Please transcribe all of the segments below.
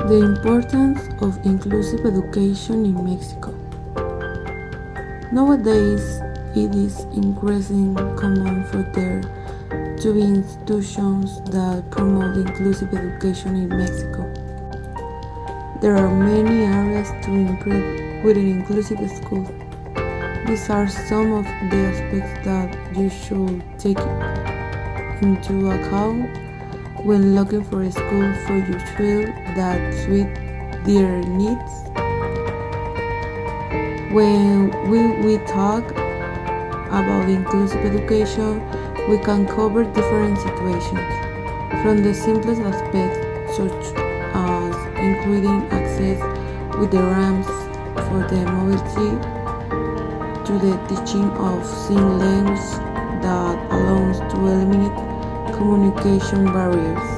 The importance of inclusive education in Mexico. Nowadays, it is increasingly common for there to be institutions that promote inclusive education in Mexico. There are many areas to improve with an inclusive school. These are some of the aspects that you should take into account when looking for a school for your child that suits their needs. When we talk about inclusive education, we can cover different situations, from the simplest aspects such as including access with the ramps for the mobility to the teaching of sign language that allows to eliminate communication barriers.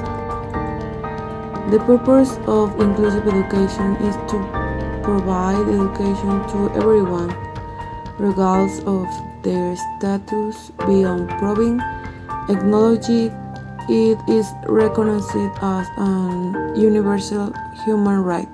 The purpose of inclusive education is to provide education to everyone, regardless of their status, beyond proving acknowledged. It is recognized as an universal human right.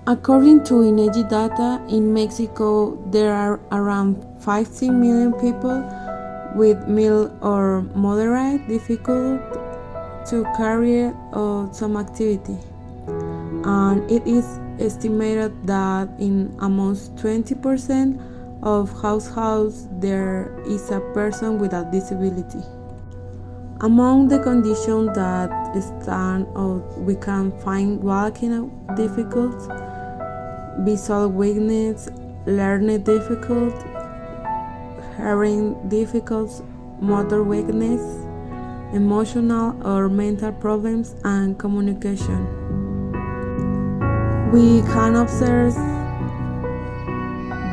According to INEGI data, in Mexico there are around 15 million people with mild or moderate difficulty to carry out some activity, and it is estimated that in almost 20% of households there is a person with a disability. Among the conditions that stand out, we can find walking difficulties, visual weakness, learning difficulties, hearing difficulties, motor weakness, emotional or mental problems, and communication. We can observe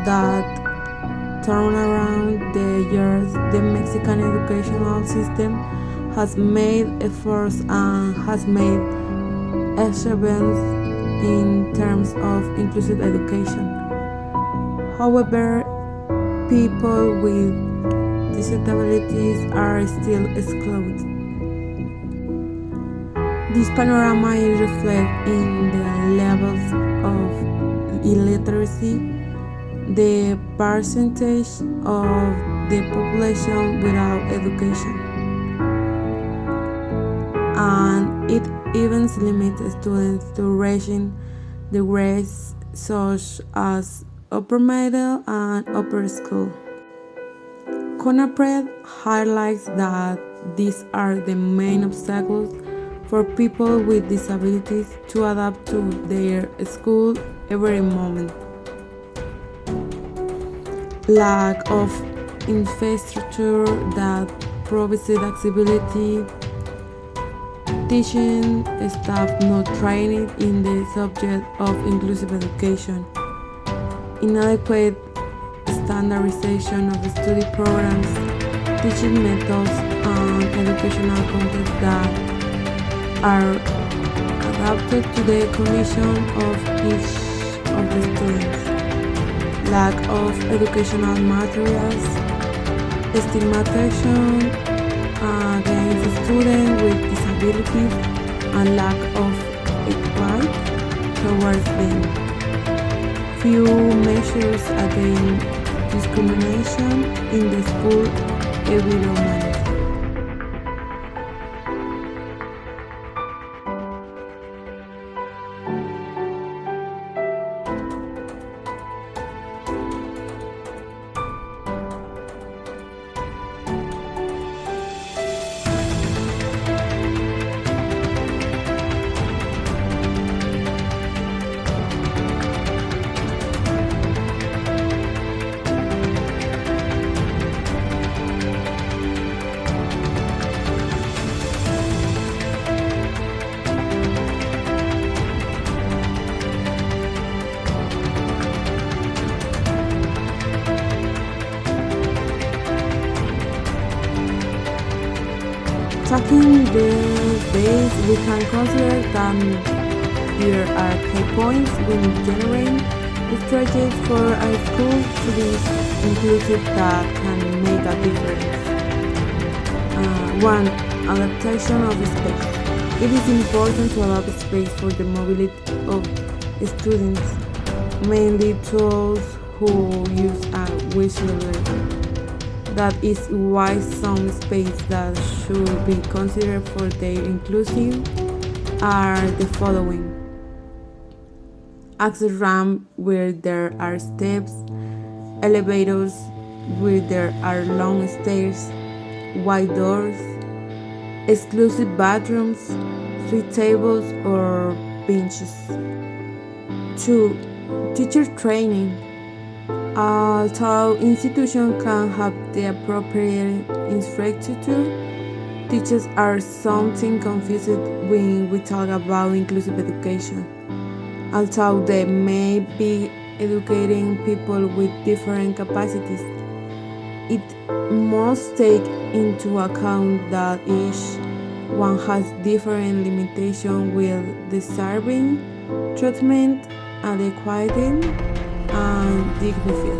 that turn around the years the Mexican educational system has made efforts and has made achievements in terms of inclusive education. However, people with disabilities are still excluded. This panorama is reflected in the levels of illiteracy, the percentage of the population without education, and it even limits students to reaching the grades such as upper middle and upper school. CONAPRED highlights that these are the main obstacles for people with disabilities to adapt to their school every moment. Lack of infrastructure that provides accessibility, teaching staff not trained in the subject of inclusive education, inadequate standardization of study programs, teaching methods, and educational content that are adapted to the condition of each of the students, lack of educational materials, stigmatization against students with disabilities, and lack of equity towards them. Few measures against discrimination in the school environment. Taking the base, we can consider that there are key points when generating strategies for a school to be inclusive that can make a difference. One, adaptation of space. It is important to allow space for the mobility of students, mainly those who use a wheelchair. That is why some space that should be considered for their inclusive are the following: access ramp where there are steps, elevators where there are long stairs, wide doors, exclusive bathrooms, suite tables or benches. 2. Teacher training. Although institutions can have the appropriate infrastructure, teachers are something confused when we talk about inclusive education. Although they may be educating people with different capacities, it must take into account that each one has different limitations with deserving treatment, adequacy, and dignity.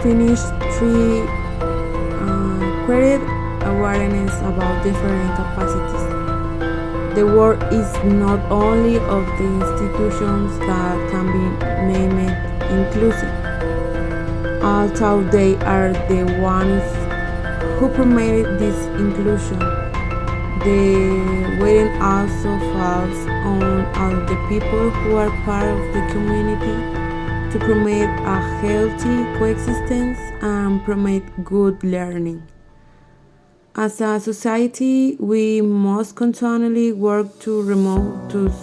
Finish 3. Create awareness about different capacities. The work is not only of the institutions that can be named inclusive, although they are the ones who promote this inclusion. The weight also falls on all the people who are part of the community to promote a healthy coexistence and promote good learning. As a society, we must continually work to remove those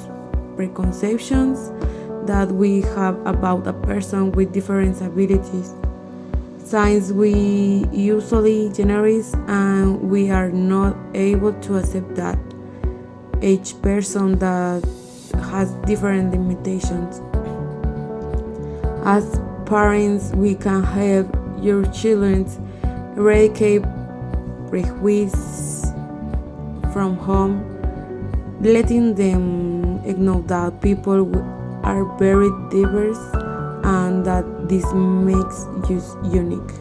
preconceptions that we have about a person with different abilities. Since we usually generalize and we are not able to accept that each person that has different limitations. As parents, we can help your children eradicate prejudice from home, letting them know that people are very diverse and that this makes you unique.